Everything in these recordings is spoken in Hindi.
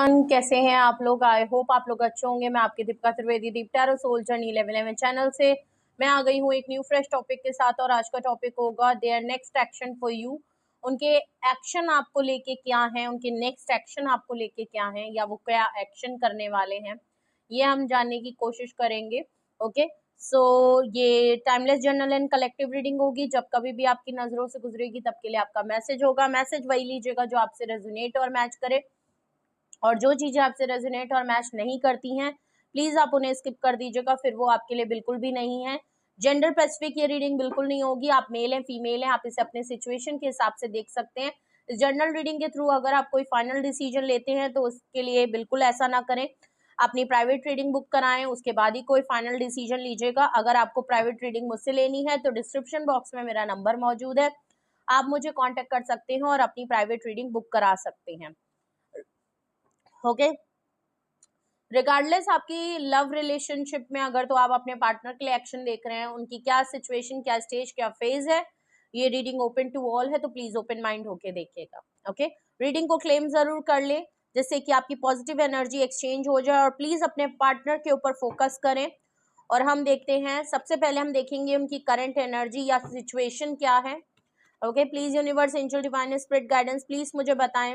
कैसे हैं आप लोग। आई होप आप लोग अच्छे होंगे। मैं आपकी दीपिका त्रिवेदी, दीप टैरो सोल जर्नी 11 चैनल से मैं आ गई हूँ एक न्यू फ्रेश टॉपिक के साथ। और आज का टॉपिक होगा their next action for you. उनके एक्शन आपको लेके क्या है, उनके नेक्स्ट एक्शन आपको लेके क्या है, या वो क्या एक्शन करने वाले हैं, ये हम जानने की कोशिश करेंगे। ओके, सो ये timeless journal and collective reading होगी। जब कभी भी आपकी नजरों से गुजरेगी तब के लिए आपका मैसेज होगा। मैसेज वही लीजिएगा जो आपसे रेजोनेट और मैच करे, और जो चीजें आपसे रेजोनेट और मैच नहीं करती हैं प्लीज आप उन्हें स्किप कर दीजिएगा, फिर वो आपके लिए बिल्कुल भी नहीं है। जेंडर स्पेसिफिक ये रीडिंग बिल्कुल नहीं होगी। आप मेल हैं, फीमेल हैं, आप इसे अपने सिचुएशन के हिसाब से देख सकते हैं। इस जर्नल रीडिंग के थ्रू अगर आप कोई फाइनल डिसीजन लेते हैं तो उसके लिए बिल्कुल ऐसा ना करें। अपनी प्राइवेट रीडिंग बुक कराएं, उसके बाद ही कोई फाइनल डिसीजन लीजिएगा। अगर आपको प्राइवेट रीडिंग मुझसे लेनी है तो डिस्क्रिप्शन बॉक्स में मेरा नंबर मौजूद है, आप मुझे कॉन्टेक्ट कर सकते हैं और अपनी प्राइवेट रीडिंग बुक करा सकते हैं। ओके, रिगार्डलेस आपकी लव रिलेशनशिप में अगर तो आप अपने पार्टनर के लिए एक्शन देख रहे हैं, उनकी क्या सिचुएशन, क्या स्टेज, क्या फेज है, ये रीडिंग ओपन टू ऑल है, तो प्लीज ओपन माइंड होके देखिएगा। ओके, रीडिंग को क्लेम जरूर कर ले जिससे कि आपकी पॉजिटिव एनर्जी एक्सचेंज हो जाए, और प्लीज अपने पार्टनर के ऊपर फोकस करें। और हम देखते हैं, सबसे पहले हम देखेंगे उनकी करंट एनर्जी या सिचुएशन क्या है। Okay, please universe, angel, divine spirit guidance, please मुझे बताएं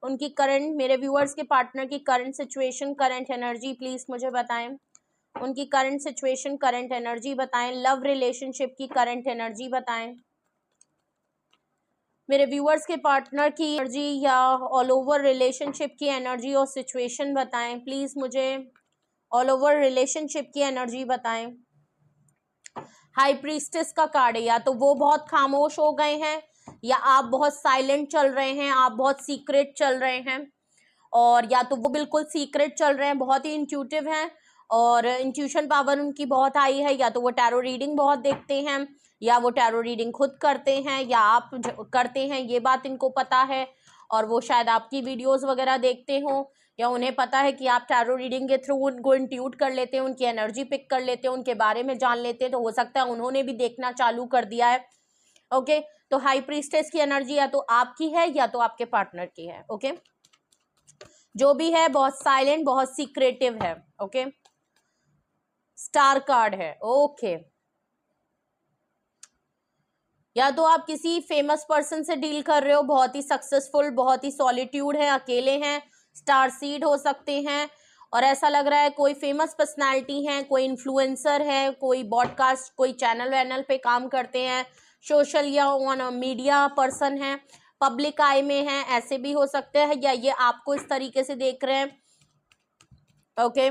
उनकी करंट, मेरे व्यूअर्स के पार्टनर की current situation, current energy please मुझे बताएं। उनकी करंट सिचुएशन, करंट एनर्जी बताएं। लव रिलेशनशिप की करंट एनर्जी बताएं। मेरे व्यूअर्स के पार्टनर की एनर्जी या ऑल ओवर रिलेशनशिप की एनर्जी और सिचुएशन बताएं। प्लीज मुझे ऑल ओवर रिलेशनशिप की एनर्जी बताएं। हाई प्रीस्टेस का कार्ड है, या तो वो बहुत खामोश हो गए हैं या आप बहुत साइलेंट चल रहे हैं, आप बहुत सीक्रेट चल रहे हैं, और या तो वो बिल्कुल सीक्रेट चल रहे हैं, बहुत ही इंट्यूटिव हैं और इंट्यूशन पावर उनकी बहुत हाई है, या तो वो टैरो रीडिंग बहुत देखते हैं, या वो टैरो रीडिंग खुद करते हैं, या आप करते हैं, ये बात इनको पता है, और वो शायद आपकी वीडियोस वगैरह देखते हो, या उन्हें पता है कि आप टैरो रीडिंग के थ्रू उनको इंट्यूट कर लेते हैं, उनकी एनर्जी पिक कर लेते हैं, उनके बारे में जान लेते हैं, तो हो सकता है उन्होंने भी देखना चालू कर दिया है। ओके, तो हाई प्रीस्टेस की एनर्जी या तो आपकी है या तो आपके पार्टनर की है। ओके, जो भी है बहुत साइलेंट, बहुत सीक्रेटिव है। ओके, स्टार कार्ड है। ओके, या तो आप किसी फेमस पर्सन से डील कर रहे हो, बहुत ही सक्सेसफुल, बहुत ही सॉलिट्यूड है, अकेले हैं, स्टार सीड हो सकते हैं, और ऐसा लग रहा है कोई फेमस पर्सनालिटी है, कोई इन्फ्लुएंसर है, कोई ब्रॉडकास्ट, कोई चैनल वैनल पे काम करते हैं, सोशल या ऑन मीडिया पर्सन है, पब्लिक आई में है, ऐसे भी हो सकते हैं, या ये आपको इस तरीके से देख रहे हैं। ओके,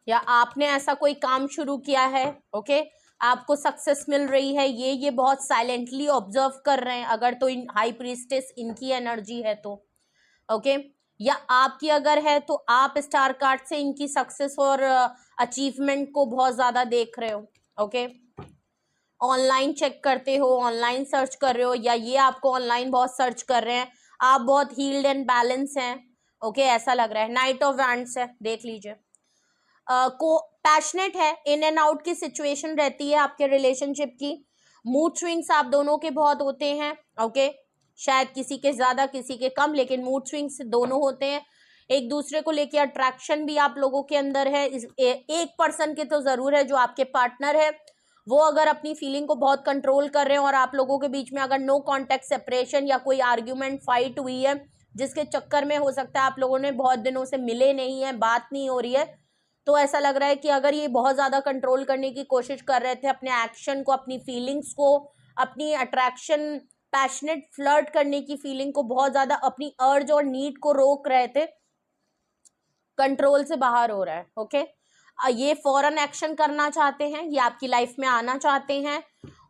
या आपने ऐसा कोई काम शुरू किया है, ओके, आपको सक्सेस मिल रही है, ये बहुत साइलेंटली ऑब्जर्व कर रहे हैं अगर तो इन हाई प्रीस्टेस इनकी एनर्जी है तो। ओके, या आपकी अगर है तो आप स्टार कार्ड से इनकी सक्सेस और अचीवमेंट को बहुत ज्यादा देख रहे हो। ओके, ऑनलाइन चेक करते हो, ऑनलाइन सर्च कर रहे हो, या ये आपको ऑनलाइन बहुत सर्च कर रहे हैं, आप बहुत हील्ड एंड बैलेंस हैं। ओके, ऐसा लग रहा है। नाइट ऑफ वैंड्स है, देख लीजिए। को पैशनेट है, इन एंड आउट की सिचुएशन रहती है आपके रिलेशनशिप की। मूड स्विंग्स आप दोनों के बहुत होते हैं। ओके, शायद किसी के ज्यादा किसी के कम, लेकिन मूड स्विंग्स दोनों होते हैं। एक दूसरे को लेके अट्रैक्शन भी आप लोगों के अंदर है। एक पर्सन के तो जरूर है जो आपके पार्टनर है, वो अगर अपनी फीलिंग को बहुत कंट्रोल कर रहे हैं और आप लोगों के बीच में अगर नो कॉन्टेक्ट सेपरेशन या कोई आर्ग्यूमेंट फाइट हुई है जिसके चक्कर में हो सकता है आप लोगों ने बहुत दिनों से मिले नहीं है, बात नहीं हो रही है, तो ऐसा लग रहा है कि अगर ये बहुत ज्यादा कंट्रोल करने की कोशिश कर रहे थे अपने एक्शन को, अपनी फीलिंग्स को, अपनी अट्रैक्शन, पैशनेट फ्लर्ट करने की फीलिंग को बहुत ज्यादा, अपनी अर्ज और नीड को रोक रहे थे, कंट्रोल से बाहर हो रहा है। ओके, ये फॉरन एक्शन करना चाहते हैं, ये आपकी लाइफ में आना चाहते हैं,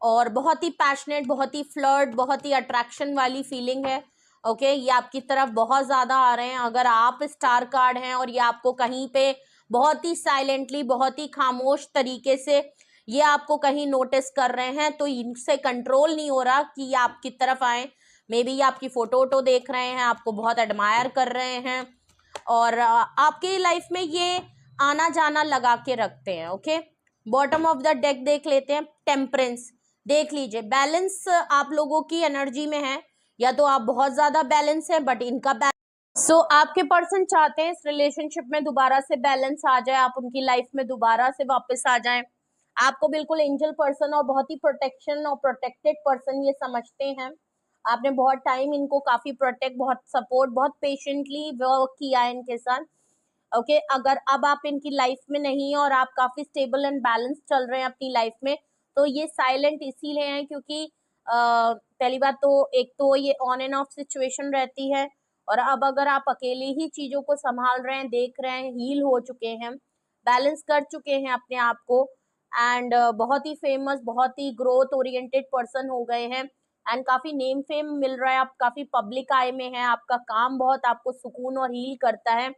और बहुत ही पैशनेट, बहुत ही फ्लर्ट, बहुत ही अट्रैक्शन वाली फीलिंग है। ओके, ये आपकी तरफ बहुत ज्यादा आ रहे हैं। अगर आप स्टार कार्ड हैं और ये आपको कहीं पे बहुत ही साइलेंटली, बहुत ही खामोश तरीके से ये आपको कहीं नोटिस कर रहे हैं, तो इनसे कंट्रोल नहीं हो रहा कि ये आपकी तरफ आए। मे बी ये आपकी फोटो वोटो देख रहे हैं, आपको बहुत एडमायर कर रहे हैं, और आपके लाइफ में ये आना जाना लगा के रखते हैं। Okay, bottom of the deck देख लेते हैं। टेम्परेंस देख लीजिए। बैलेंस आप लोगों की एनर्जी में है, या तो आप बहुत ज्यादा बैलेंस है, बट इनका आपके पर्सन चाहते हैं इस रिलेशनशिप में दोबारा से बैलेंस आ जाए, आप उनकी लाइफ में दोबारा से वापस आ जाएं। आपको बिल्कुल एंजल पर्सन और बहुत ही प्रोटेक्शन और प्रोटेक्टेड पर्सन ये समझते हैं। आपने बहुत टाइम इनको काफी प्रोटेक्ट, बहुत सपोर्ट, बहुत पेशेंटली वर्क किया है इनके साथ। ओके, अगर अब आप इनकी लाइफ में नहीं है और आप काफी स्टेबल एंड बैलेंस चल रहे हैं अपनी लाइफ में, तो ये साइलेंट इसीलिए हैं क्योंकि पहली बात तो एक तो ये ऑन एंड ऑफ सिचुएशन रहती है, और अब अगर आप अकेले ही चीजों को संभाल रहे हैं, देख रहे हैं, हील हो चुके हैं, बैलेंस कर चुके हैं अपने आप को, एंड बहुत ही फेमस, बहुत ही ग्रोथ ओरिएंटेड पर्सन हो गए हैं, एंड काफी नेम फेम मिल रहा है, आप काफी पब्लिक आई में हैं, आपका काम बहुत आपको सुकून और हील करता है,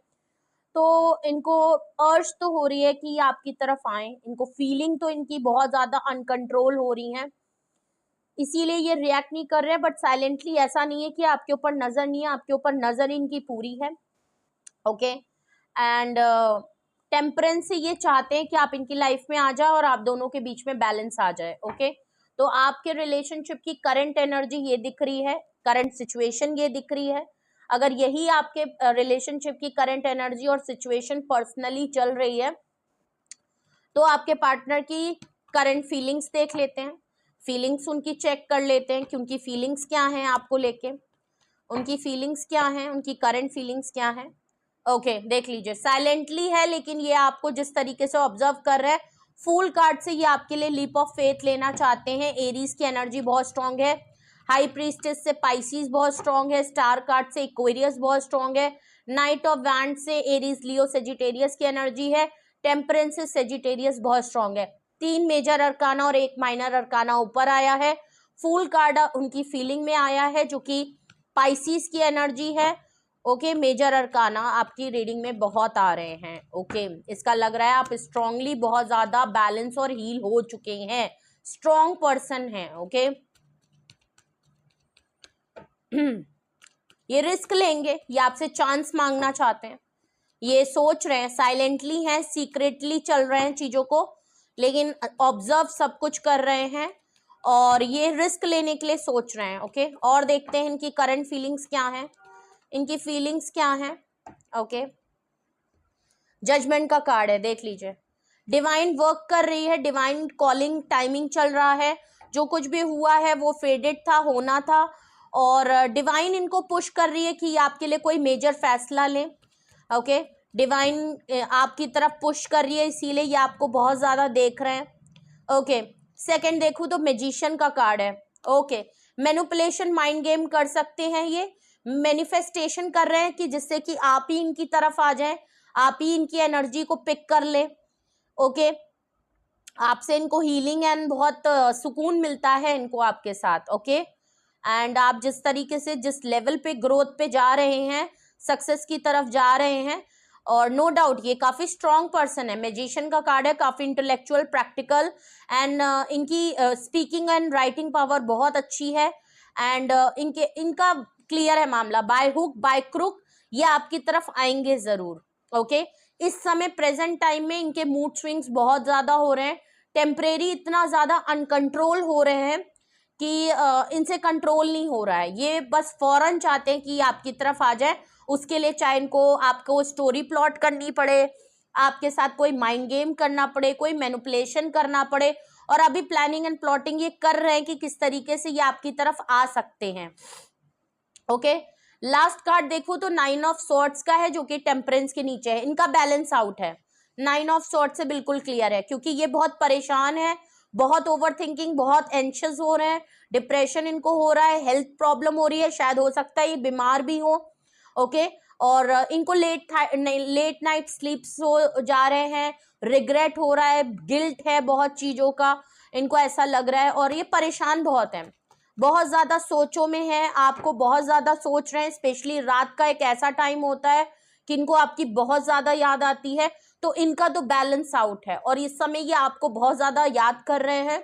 तो इनको अर्ज तो हो रही है कि ये आपकी तरफ आए, इनको फीलिंग तो इनकी बहुत ज्यादा अनकंट्रोल हो रही है, इसीलिए ये रिएक्ट नहीं कर रहे हैं, बट साइलेंटली, ऐसा नहीं है कि आपके ऊपर नजर नहीं है, आपके ऊपर नजर इनकी पूरी है। ओके, एंड टेम्परेंस से ये चाहते हैं कि आप इनकी लाइफ में आ जाओ और आप दोनों के बीच में बैलेंस आ जाए। ओके, तो आपके रिलेशनशिप की करंट एनर्जी ये दिख रही है, करंट सिचुएशन ये दिख रही है। अगर यही आपके रिलेशनशिप की करंट एनर्जी और सिचुएशन पर्सनली चल रही है, तो आपके पार्टनर की करंट फीलिंग्स देख लेते हैं, फीलिंग्स उनकी चेक कर लेते हैं कि उनकी फीलिंग्स क्या हैं आपको लेके, उनकी फीलिंग्स क्या हैं, उनकी करंट फीलिंग्स क्या हैं। ओके, देख लीजिए, साइलेंटली है, लेकिन ये आपको जिस तरीके से ऑब्जर्व कर रहे हैं, फूल कार्ड से ये आपके लिए लीप ऑफ फेथ लेना चाहते हैं। एरीज की एनर्जी बहुत स्ट्रांग है, हाई प्रीस्टेस से पाइसिस बहुत स्ट्रांग है, स्टार कार्ड से एक्वेरियस बहुत स्ट्रांग है, नाइट ऑफ वैंड से एरीज, लियो, सेजिटेरियस की एनर्जी है, टेम्परेंस से सेजिटेरियस बहुत स्ट्रांग है। 3 मेजर अरकाना और 1 माइनर अरकाना ऊपर आया है, फूल कार्ड उनकी फीलिंग में आया है जो कि पाइसिस की एनर्जी है। ओके, मेजर अरकाना आपकी रीडिंग में बहुत आ रहे हैं। ओके, इसका लग रहा है आप स्ट्रांगली बहुत ज्यादा बैलेंस और हील हो चुके हैं, स्ट्रांग पर्सन हैं। ओके, ये रिस्क लेंगे, ये आपसे चांस मांगना चाहते हैं, ये सोच रहे हैं, साइलेंटली हैं, सीक्रेटली चल रहे हैं चीजों को, लेकिन ऑब्जर्व सब कुछ कर रहे हैं और ये रिस्क लेने के लिए सोच रहे हैं। ओके, और देखते हैं इनकी करंट फीलिंग्स क्या हैं, इनकी फीलिंग्स क्या हैं। ओके, जजमेंट का कार्ड है, देख लीजिए, डिवाइन वर्क कर रही है, डिवाइन कॉलिंग टाइमिंग चल रहा है, जो कुछ भी हुआ है वो फेडेड था, होना था, और डिवाइन इनको पुश कर रही है कि आपके लिए कोई मेजर फैसला लें। ओके, डिवाइन आपकी तरफ पुश कर रही है, इसीलिए ये आपको बहुत ज्यादा देख रहे हैं। ओके, सेकंड देखूं तो मैजिशियन का कार्ड है। ओके, मैनिपुलेशन, माइंड गेम कर सकते हैं, ये मैनिफेस्टेशन कर रहे हैं कि जिससे कि आप ही इनकी तरफ आ जाएं, आप ही इनकी एनर्जी को पिक कर ले। ओके, आपसे इनको हीलिंग एंड बहुत सुकून मिलता है इनको आपके साथ। ओके, एंड आप जिस तरीके से, जिस लेवल पे ग्रोथ पे जा रहे हैं, सक्सेस की तरफ जा रहे हैं, और नो डाउट ये काफी स्ट्रॉन्ग पर्सन है। मैजिशियन का कार्ड है, काफी इंटेलेक्चुअल, प्रैक्टिकल, एंड इनकी स्पीकिंग एंड राइटिंग पावर बहुत अच्छी है, एंड इनका क्लियर है मामला, बाय हुक बाय क्रुक ये आपकी तरफ आएंगे जरूर। ओके, इस समय प्रेजेंट टाइम में इनके मूड स्विंग्स बहुत ज्यादा हो रहे हैं, टेम्परेरी इतना ज्यादा अनकंट्रोल हो रहे हैं कि इनसे कंट्रोल नहीं हो रहा है, ये बस फौरन चाहते हैं कि आपकी तरफ आ जाए। उसके लिए चाहे इनको आपको स्टोरी प्लॉट करनी पड़े, आपके साथ कोई माइंड गेम करना पड़े, कोई मैनिपुलेशन करना पड़े, और अभी प्लानिंग एंड प्लॉटिंग ये कर रहे हैं कि किस तरीके से ये आपकी तरफ आ सकते हैं। ओके, लास्ट कार्ड देखो तो 9 ऑफ सॉर्ड्स का है, जो कि टेम्परेंस के नीचे है, इनका बैलेंस आउट है। 9 ऑफ सॉर्ड्स से बिल्कुल क्लियर है, क्योंकि ये बहुत परेशान है, बहुत ओवर थिंकिंग, बहुत एंशियस हो रहे हैं, डिप्रेशन इनको हो रहा है, हेल्थ प्रॉब्लम हो रही है, शायद हो सकता है ये बीमार भी हो। ओके, और इनको लेट नाइट स्लीप्स हो जा रहे हैं, रिग्रेट हो रहा है, गिल्ट है बहुत चीजों का, इनको ऐसा लग रहा है, और ये परेशान बहुत है, बहुत ज्यादा सोचों में है, आपको बहुत ज्यादा सोच रहे हैं। स्पेशली रात का एक ऐसा टाइम होता है कि इनको आपकी बहुत ज्यादा याद आती है, तो इनका तो बैलेंस आउट है, और इस समय ये आपको बहुत ज्यादा याद कर रहे हैं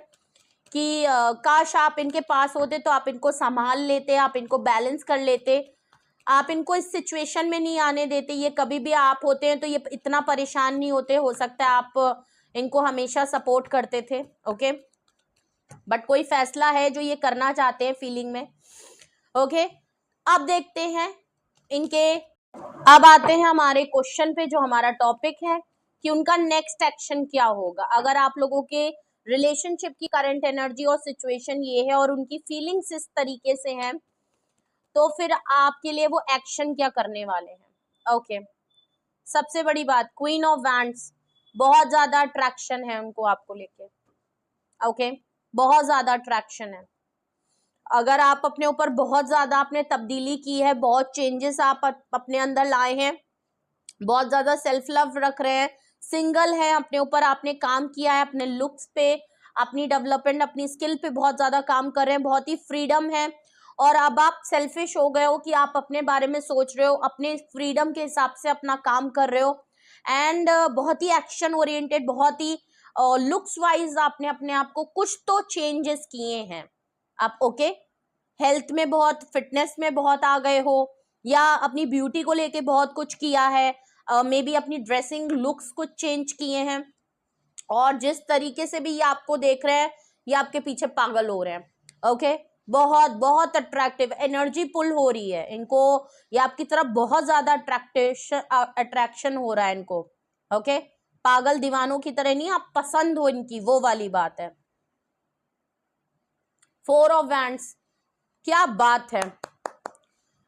कि काश आप इनके पास होते तो आप इनको संभाल लेते, आप इनको बैलेंस कर लेते, आप इनको इस सिचुएशन में नहीं आने देते। ये कभी भी आप होते हैं तो ये इतना परेशान नहीं होते, हो सकता है आप इनको हमेशा सपोर्ट करते थे। ओके, बट कोई फैसला है जो ये करना चाहते हैं फीलिंग में। ओके, अब देखते हैं इनके अब आते हैं हमारे क्वेश्चन पे, जो हमारा टॉपिक है कि उनका नेक्स्ट एक्शन क्या होगा। अगर आप लोगों के रिलेशनशिप की करंट एनर्जी और सिचुएशन ये है और उनकी फीलिंग्स इस तरीके से हैं, तो फिर आपके लिए वो एक्शन क्या करने वाले हैं। ओके, सबसे बड़ी बात, क्वीन ऑफ वैंड्स, बहुत ज्यादा अट्रैक्शन है उनको आपको लेके। ओके, बहुत ज्यादा अट्रैक्शन है। अगर आप अपने ऊपर बहुत ज्यादा आपने तब्दीली की है, बहुत चेंजेस आप अपने अंदर लाए हैं, बहुत ज्यादा सेल्फ लव रख रहे हैं, सिंगल है, अपने ऊपर आपने काम किया है, अपने लुक्स पे, अपनी डेवलपमेंट, अपनी स्किल पे बहुत ज्यादा काम कर रहे हैं, बहुत ही फ्रीडम है, और अब आप सेल्फिश हो गए हो कि आप अपने बारे में सोच रहे हो, अपने फ्रीडम के हिसाब से अपना काम कर रहे हो, एंड बहुत ही एक्शन ओरिएंटेड, बहुत ही लुक्स वाइज आपने अपने आप को कुछ तो चेंजेस किए हैं आप। ओके, हेल्थ में बहुत, फिटनेस में बहुत आ गए हो, या अपनी ब्यूटी को लेके बहुत कुछ किया है, मे बी अपनी ड्रेसिंग लुक्स कुछ चेंज किए हैं, और जिस तरीके से भी ये आपको देख रहे हैं, ये आपके पीछे पागल हो रहे हैं। ओके, बहुत बहुत अट्रैक्टिव एनर्जी पुल हो रही है इनको, ये आपकी तरफ बहुत ज्यादा अट्रैक्शन हो रहा है इनको। ओके, पागल दीवानों की तरह नहीं, आप पसंद हो इनकी, वो वाली बात है। 4 ऑफ वैंड्स, क्या बात है।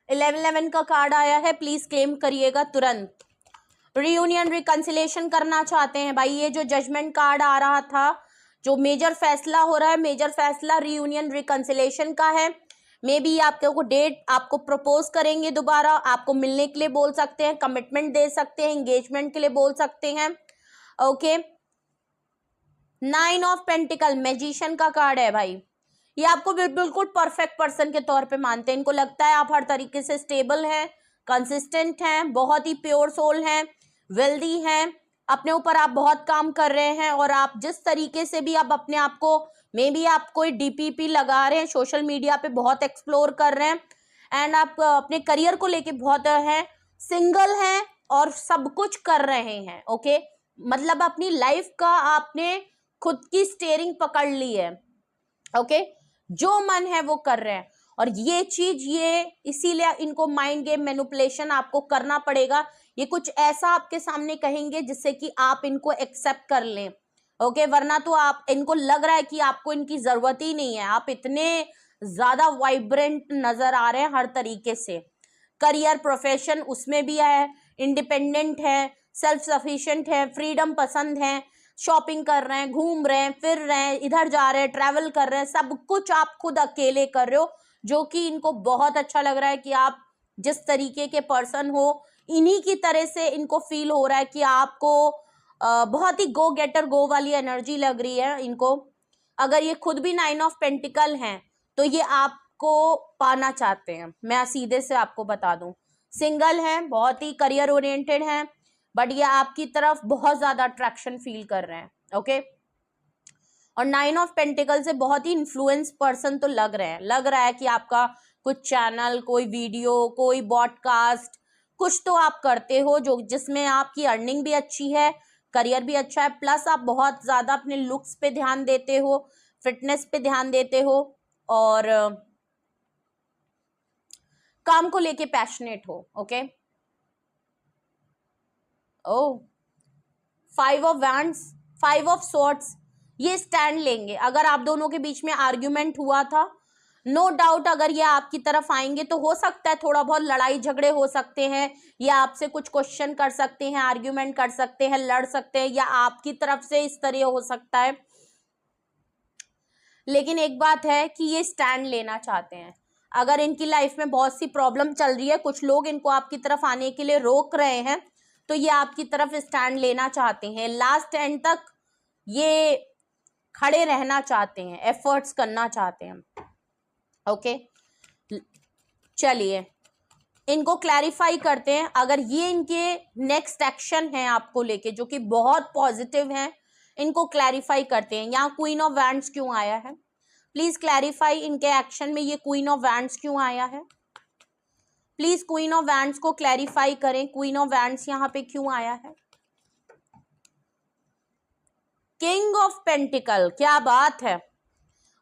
11 का कार्ड आया है, प्लीज क्लेम करिएगा तुरंत। रियूनियन, रिकंसिलेशन करना चाहते हैं भाई। ये जो जजमेंट कार्ड आ रहा था, जो मेजर फैसला हो रहा है, मेजर फैसला रियूनियन रिकंसिलेशन का है। मे बी आपको डेट आपको प्रपोज करेंगे दोबारा, आपको मिलने के लिए बोल सकते हैं, कमिटमेंट दे सकते हैं, एंगेजमेंट के लिए बोल सकते हैं। ओके, 9 ऑफ पेंटिकल, मैजिशियन का कार्ड है भाई। ये आपको बिल्कुल परफेक्ट पर्सन के तौर पे मानते हैं, इनको लगता है आप हर तरीके से स्टेबल हैं, कंसिस्टेंट हैं, बहुत ही प्योर सोल हैं, वेल्दी हैं, अपने ऊपर आप बहुत काम कर रहे हैं, और आप जिस तरीके से भी आप अपने आप को, मे बी आप कोई डीपीपी लगा रहे हैं, सोशल मीडिया पे बहुत एक्सप्लोर कर रहे हैं, एंड आप अपने करियर को लेके बहुत हैं, सिंगल हैं और सब कुछ कर रहे हैं। ओके, मतलब अपनी लाइफ का आपने खुद की स्टीयरिंग पकड़ ली है। ओके, जो मन है वो कर रहे हैं, और ये चीज, ये इसीलिए इनको माइंड गेम मैनिपुलेशन आपको करना पड़ेगा। ये कुछ ऐसा आपके सामने कहेंगे जिससे कि आप इनको एक्सेप्ट कर लें। ओके, वरना तो आप, इनको लग रहा है कि आपको इनकी जरूरत ही नहीं है, आप इतने ज्यादा वाइब्रेंट नजर आ रहे हैं हर तरीके से। करियर, प्रोफेशन, उसमें भी है, इंडिपेंडेंट है, सेल्फ सफिशिएंट है, फ्रीडम पसंद है, शॉपिंग कर रहे हैं, घूम रहे हैं, फिर रहे हैं, इधर जा रहे हैं, ट्रैवल कर रहे हैं, सब कुछ आप खुद अकेले कर रहे हो, जो कि इनको बहुत अच्छा लग रहा है कि आप जिस तरीके के पर्सन हो, इन्हीं की तरह से इनको फील हो रहा है कि आपको बहुत ही गो गेटर गो वाली एनर्जी लग रही है इनको। अगर ये खुद भी 9 ऑफ पेंटिकल हैं, तो ये आपको पाना चाहते हैं, मैं सीधे से आपको बता दूं। सिंगल हैं, बहुत ही करियर ओरिएंटेड हैं, बट ये आपकी तरफ बहुत ज्यादा अट्रैक्शन फील कर रहे हैं। ओके, और 9 ऑफ पेंटिकल से बहुत ही इन्फ्लुएंस पर्सन तो लग रहे हैं, लग रहा है कि आपका कुछ चैनल, कोई वीडियो, कोई पॉडकास्ट, कुछ तो आप करते हो जो जिसमें आपकी अर्निंग भी अच्छी है, करियर भी अच्छा है, प्लस आप बहुत ज्यादा अपने लुक्स पे ध्यान देते हो, फिटनेस पे ध्यान देते हो, और काम को लेके पैशनेट हो। Okay, oh 5 of wands, 5 of swords, ये स्टैंड लेंगे। अगर आप दोनों के बीच में आर्ग्यूमेंट हुआ था, नो डाउट अगर ये आपकी तरफ आएंगे तो हो सकता है थोड़ा बहुत लड़ाई झगड़े हो सकते हैं, या आपसे कुछ क्वेश्चन कर सकते हैं, आर्ग्यूमेंट कर सकते हैं, लड़ सकते हैं, या आपकी तरफ से इस तरह हो सकता है। लेकिन एक बात है कि ये स्टैंड लेना चाहते हैं। अगर इनकी लाइफ में बहुत सी प्रॉब्लम चल रही है, कुछ लोग इनको आपकी तरफ आने के लिए रोक रहे हैं, तो ये आपकी तरफ स्टैंड लेना चाहते हैं, लास्ट एंड तक ये खड़े रहना चाहते हैं, एफर्ट्स करना चाहते हैं। ओके, चलिए इनको क्लैरिफाई करते हैं। अगर ये इनके नेक्स्ट एक्शन है आपको लेके जो कि बहुत पॉजिटिव है, इनको क्लैरिफाई करते हैं। यहाँ क्वीन ऑफ वैंड्स क्यों आया है, प्लीज क्लैरिफाई, इनके एक्शन में ये क्वीन ऑफ वैंड्स क्यों आया है, प्लीज क्वीन ऑफ वैंड्स को क्लैरिफाई करें, क्वीन ऑफ वैंड्स यहाँ पे क्यों आया है। किंग ऑफ पेंटिकल, क्या बात है,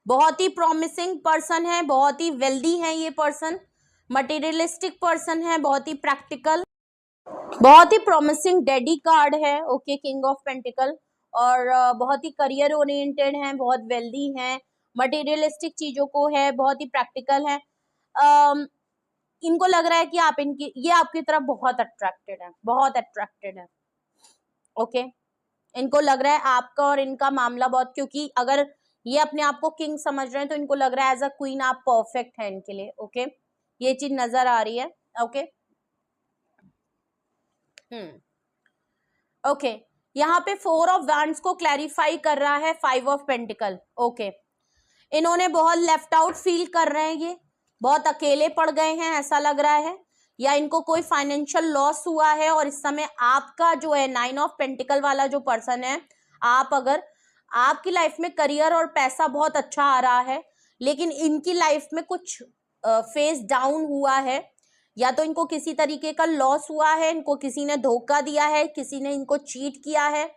बहुत ही प्रॉमिसिंग पर्सन है, बहुत ही वेल्दी है ये पर्सन, मटेरियलिस्टिक पर्सन है, बहुत ही प्रैक्टिकल, बहुत ही प्रॉमिसिंग डैडी कार्ड है, ओके, किंग ऑफ पेंटिकल, और बहुत ही करियर ओरिएंटेड हैं, बहुत वेल्दी हैं, मटेरियलिस्टिक चीजों को है, बहुत ही प्रैक्टिकल है। इनको लग रहा है कि आप इनकी ये आपकी तरफ बहुत अट्रैक्टेड है, बहुत अट्रैक्टेड है, ओके। इनको लग रहा है आपका और इनका मामला बहुत, क्योंकि अगर ये अपने आप को किंग समझ रहे हैं तो इनको लग रहा है एज अ क्वीन आप परफेक्ट है इनके लिए, ओके। ये चीज नजर आ रही है, ओके। ओके, यहाँ पे 4 ऑफ वैंड्स को क्लैरिफाई कर रहा है 5 ऑफ पेंटिकल, ओके। इन्होंने बहुत लेफ्ट आउट फील कर रहे हैं, ये बहुत अकेले पड़ गए हैं ऐसा लग रहा है, या इनको कोई फाइनेंशियल लॉस हुआ है, और इस समय आपका जो है 9 ऑफ पेंटिकल वाला जो पर्सन है, आप अगर आपकी लाइफ में करियर और पैसा बहुत अच्छा आ रहा है, लेकिन इनकी लाइफ में कुछ फेस डाउन हुआ है, या तो इनको किसी तरीके का लॉस हुआ है, इनको किसी ने धोखा दिया है, किसी ने इनको चीट किया है,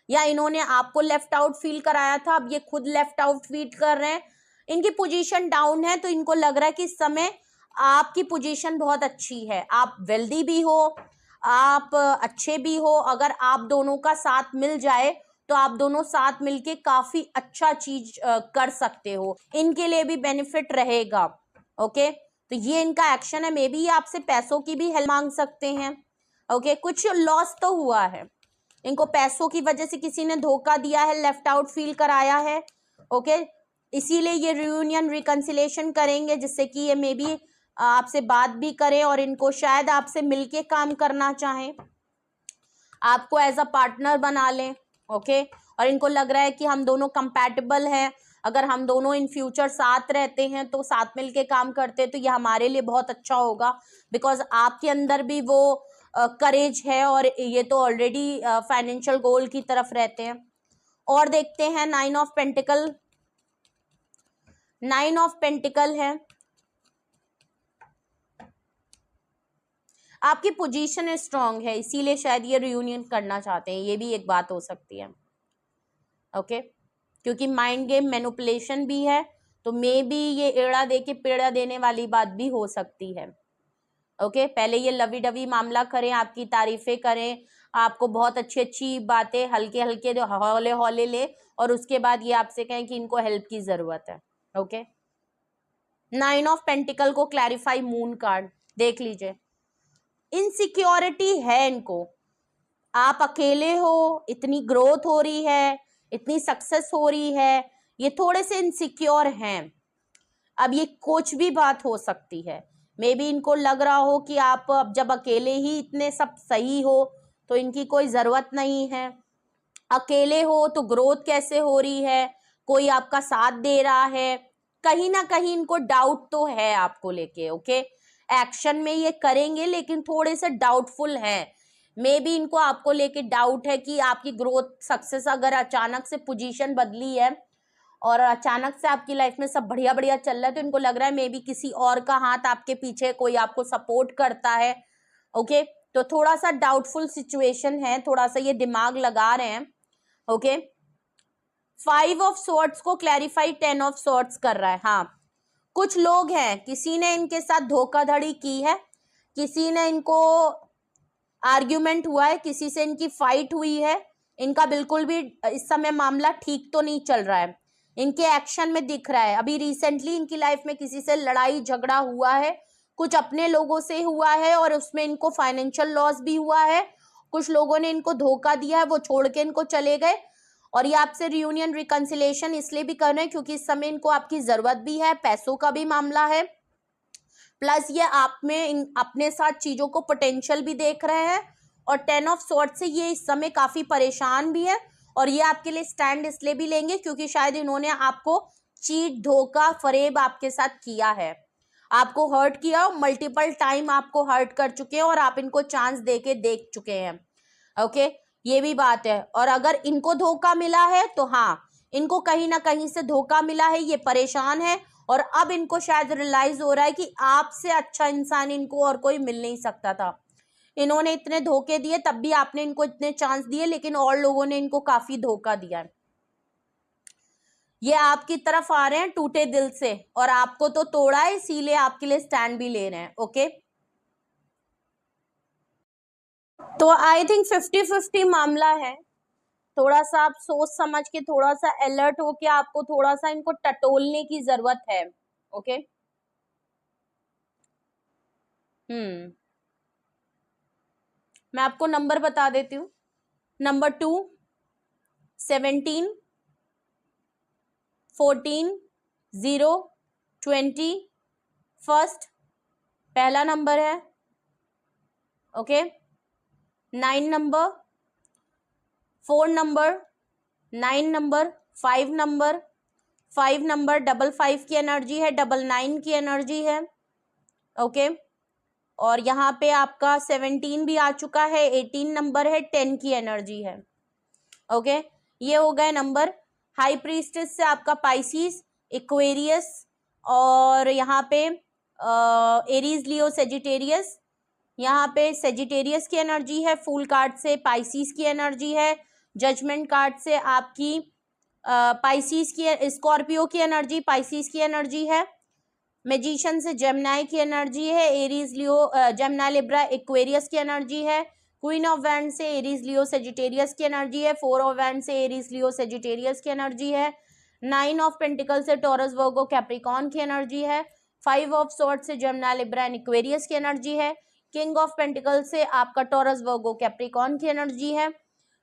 या इन्होंने आपको लेफ्ट आउट फील कराया था, अब ये खुद लेफ्ट आउट फील कर रहे हैं, इनकी पोजीशन डाउन है, तो इनको लग रहा है कि इस समय आपकी पोजीशन बहुत अच्छी है, आप वेल्दी भी हो, आप अच्छे भी हो, अगर आप दोनों का साथ मिल जाए तो आप दोनों साथ मिलके काफी अच्छा चीज कर सकते हो, इनके लिए भी बेनिफिट रहेगा, ओके। तो ये इनका एक्शन है, मे बी ये आपसे पैसों की भी हेल्प मांग सकते हैं, ओके। कुछ लॉस तो हुआ है, इनको पैसों की वजह से किसी ने धोखा दिया है, लेफ्ट आउट फील कराया है, ओके। इसीलिए ये रियूनियन रिकंसिलेशन करेंगे, जिससे कि ये मे बी आपसे बात भी करें और इनको शायद आपसे मिलके काम करना चाहें, आपको एज अ पार्टनर बना लें, ओके। और इनको लग रहा है कि हम दोनों कंपैटिबल हैं, अगर हम दोनों इन फ्यूचर साथ रहते हैं तो साथ मिलके काम करते हैं तो ये हमारे लिए बहुत अच्छा होगा, बिकॉज आपके अंदर भी वो करेज है, और ये तो ऑलरेडी फाइनेंशियल गोल की तरफ रहते हैं। और देखते हैं 9 ऑफ पेंटिकल, 9 ऑफ पेंटिकल है, आपकी पोजीशन स्ट्रांग है, इसीलिए शायद ये रियूनियन करना चाहते हैं, ये भी एक बात हो सकती है, ओके। क्योंकि माइंड गेम मैनिपुलेशन भी है, तो मे बी ये एड़ा दे के पेड़ा देने वाली बात भी हो सकती है, ओके। पहले ये लवी डवी मामला करें, आपकी तारीफें करें, आपको बहुत अच्छी अच्छी बातें हल्के हल्के हौले हौले ले, और उसके बाद ये आपसे कहें कि इनको हेल्प की जरूरत है, ओके। 9 ऑफ पेंटिकल को क्लैरिफाई मून कार्ड देख लीजिए, इनसिक्योरिटी है इनको, आप अकेले हो, इतनी ग्रोथ हो रही है, इतनी सक्सेस हो रही है, ये थोड़े से इनसिक्योर हैं। अब ये कुछ भी बात हो सकती है, मे बी इनको लग रहा हो कि आप अब जब अकेले ही इतने सब सही हो तो इनकी कोई जरूरत नहीं है, अकेले हो तो ग्रोथ कैसे हो रही है, कोई आपका साथ दे रहा है, कहीं ना कहीं इनको डाउट तो है आपको लेके, ओके। एक्शन में ये करेंगे लेकिन थोड़े से डाउटफुल हैं, मे बी इनको आपको लेके डाउट है कि आपकी ग्रोथ सक्सेस अगर अचानक से पोजीशन बदली है और अचानक से आपकी लाइफ में सब बढ़िया बढ़िया चल रहा है, तो इनको लग रहा है मे बी किसी और का हाथ आपके पीछे, कोई आपको सपोर्ट करता है, ओके। तो थोड़ा सा डाउटफुल सिचुएशन है, थोड़ा सा ये दिमाग लगा रहे हैं, ओके। 5 ऑफ सॉर्ड्स को क्लैरिफाई 10 ऑफ सॉर्ड्स कर रहा है, हाँ। कुछ लोग हैं, किसी ने इनके साथ धोखाधड़ी की है, किसी ने इनको आर्ग्यूमेंट हुआ है, किसी से इनकी फाइट हुई है, इनका बिल्कुल भी इस समय मामला ठीक तो नहीं चल रहा है, इनके एक्शन में दिख रहा है। अभी रिसेंटली इनकी लाइफ में किसी से लड़ाई झगड़ा हुआ है, कुछ अपने लोगों से हुआ है, और उसमें इनको फाइनेंशियल लॉस भी हुआ है, कुछ लोगों ने इनको धोखा दिया है, वो छोड़ के इनको चले गए, और ये आपसे रियूनियन रिकंसिलेशन इसलिए भी कर रहे हैं क्योंकि इस समय इनको आपकी जरूरत भी है, पैसों का भी मामला है, प्लस ये आप में अपने साथ चीजों को पोटेंशियल भी देख रहे हैं, और 10 ऑफ सॉर्ड से ये इस समय काफी परेशान भी है, और ये आपके लिए स्टैंड इसलिए भी लेंगे क्योंकि शायद इन्होंने आपको चीट धोखा फरेब आपके साथ किया है, आपको हर्ट किया, मल्टीपल टाइम आपको हर्ट कर चुके हैं, और आप इनको चांस दे के देख चुके हैं, ओके। ये भी बात है, और अगर इनको धोखा मिला है तो हाँ, इनको कहीं ना कहीं से धोखा मिला है, ये परेशान है, और अब इनको शायद रियलाइज हो रहा है कि आपसे अच्छा इंसान इनको और कोई मिल नहीं सकता था, इन्होंने इतने धोखे दिए, तब भी आपने इनको इतने चांस दिए, लेकिन और लोगों ने इनको काफी धोखा दिया है। ये आपकी तरफ आ रहे हैं टूटे दिल से, और आपको तो तोड़ा है, इसीलिए आपके लिए स्टैंड भी ले रहे हैं, ओके। तो आई थिंक 50-50 मामला है। थोड़ा सा आप सोच समझ के, थोड़ा सा अलर्ट होके आपको थोड़ा सा इनको टटोलने की जरूरत है। ओके मैं आपको नंबर बता देती हूँ। नंबर 2, 17, 14, 0, 20 फर्स्ट पहला नंबर है। Okay 9 number, 4 number, 9 number, 5 number, 5 number 55 की एनर्जी है, 99 की एनर्जी है। ओके और यहाँ पे आपका 17 भी आ चुका है, 18 नंबर है, 10 की एनर्जी है। ओके ये हो गए नंबर। हाई प्रीस्टेस से आपका पाइसिस, एक्वेरियस और यहाँ पे एरीज, लियो, सेजिटेरियस। यहाँ पे सेजिटेरियस की एनर्जी है, फूल कार्ड से पाइसिस की एनर्जी है, जजमेंट कार्ड से आपकी पाइसिस की, स्कॉर्पियो की एनर्जी, पाइसिस की एनर्जी है। मैजिशियन से जेमिनाई की एनर्जी है, एरीज, लियो, जेमिनाई, लिब्रा, एक्वेरियस की एनर्जी है। क्वीन ऑफ वैंड से एरीज, लियो, सेजिटेरियस की एनर्जी है। 4 ऑफ वैंड से एरीज, लियो, सेजिटेरियस की एनर्जी है। 9 ऑफ पेंटिकल से टॉरस, वर्गो, कैप्रिकॉन की एनर्जी है। 5 ऑफ सॉर्ड से जेमिनाई, लिब्रा एंड एक्वेरियस की एनर्जी है। किंग ऑफ पेंटिकल से आपका टॉरस, वर्गो, कैप्रिकॉन की एनर्जी है।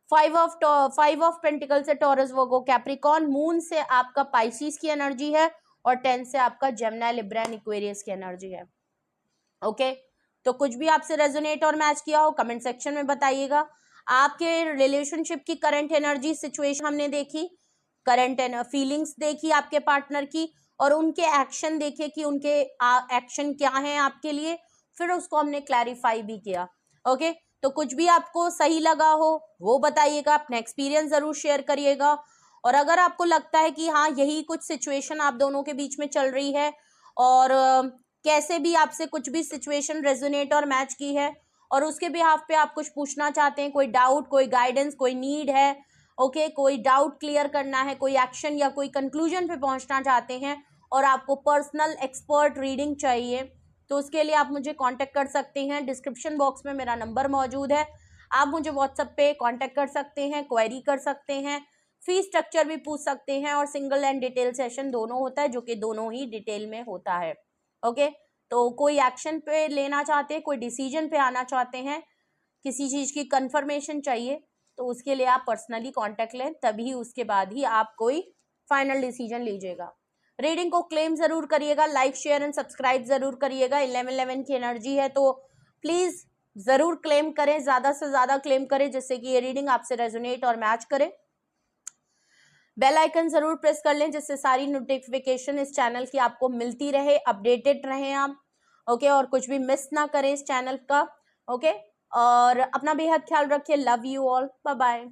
5 ऑफ पेंटिकल से टॉरस, वर्गो, कैप्रिकॉन। मून से आपका पाइसिस की एनर्जी है और 10 से आपका जेमिनी, लिब्रा एंड एक्वेरियस की एनर्जी है। ओके तो कुछ भी आपसे रेजोनेट और मैच किया हो कमेंट सेक्शन में बताइएगा। आपके रिलेशनशिप की करंट एनर्जी सिचुएशन हमने देखी, करंट फीलिंग्स देखी आपके पार्टनर की, और उनके एक्शन देखे कि उनके एक्शन क्या हैं आपके लिए, फिर उसको हमने क्लैरिफाई भी किया। ओके तो कुछ भी आपको सही लगा हो वो बताइएगा, अपना एक्सपीरियंस जरूर शेयर करिएगा। और अगर आपको लगता है कि हाँ यही कुछ सिचुएशन आप दोनों के बीच में चल रही है और कैसे भी आपसे कुछ भी सिचुएशन रेजोनेट और मैच की है और उसके बिहाफ पे आप कुछ पूछना चाहते हैं, कोई डाउट, कोई गाइडेंस, कोई नीड है, ओके कोई डाउट क्लियर करना है, कोई एक्शन या कोई कंक्लूजन पे पहुंचना चाहते हैं और आपको पर्सनल एक्सपर्ट रीडिंग चाहिए, तो उसके लिए आप मुझे कांटेक्ट कर सकते हैं। डिस्क्रिप्शन बॉक्स में मेरा नंबर मौजूद है, आप मुझे व्हाट्सएप पे कांटेक्ट कर सकते हैं, क्वेरी कर सकते हैं, फी स्ट्रक्चर भी पूछ सकते हैं और सिंगल एंड डिटेल सेशन दोनों होता है, जो कि दोनों ही डिटेल में होता है। ओके तो कोई एक्शन पे लेना चाहते हैं, कोई डिसीजन पे आना चाहते हैं, किसी चीज़ की कंफर्मेशन चाहिए, तो उसके लिए आप पर्सनली कांटेक्ट लें, तभी उसके बाद ही आप कोई फाइनल डिसीजन लीजिएगा। रीडिंग को क्लेम जरूर करिएगा, लाइक शेयर एंड सब्सक्राइब जरूर करिएगा। 11-11 की एनर्जी है तो प्लीज जरूर क्लेम करें, ज्यादा से ज्यादा क्लेम करें जिससे कि ये रीडिंग आपसे रेजोनेट और मैच करे। बेल आइकन जरूर प्रेस कर लें जिससे सारी नोटिफिकेशन इस चैनल की आपको मिलती रहे, अपडेटेड रहें आप। ओके और कुछ भी मिस ना करें इस चैनल का। ओके और अपना बेहद ख्याल रखिए। Love you all, bye bye.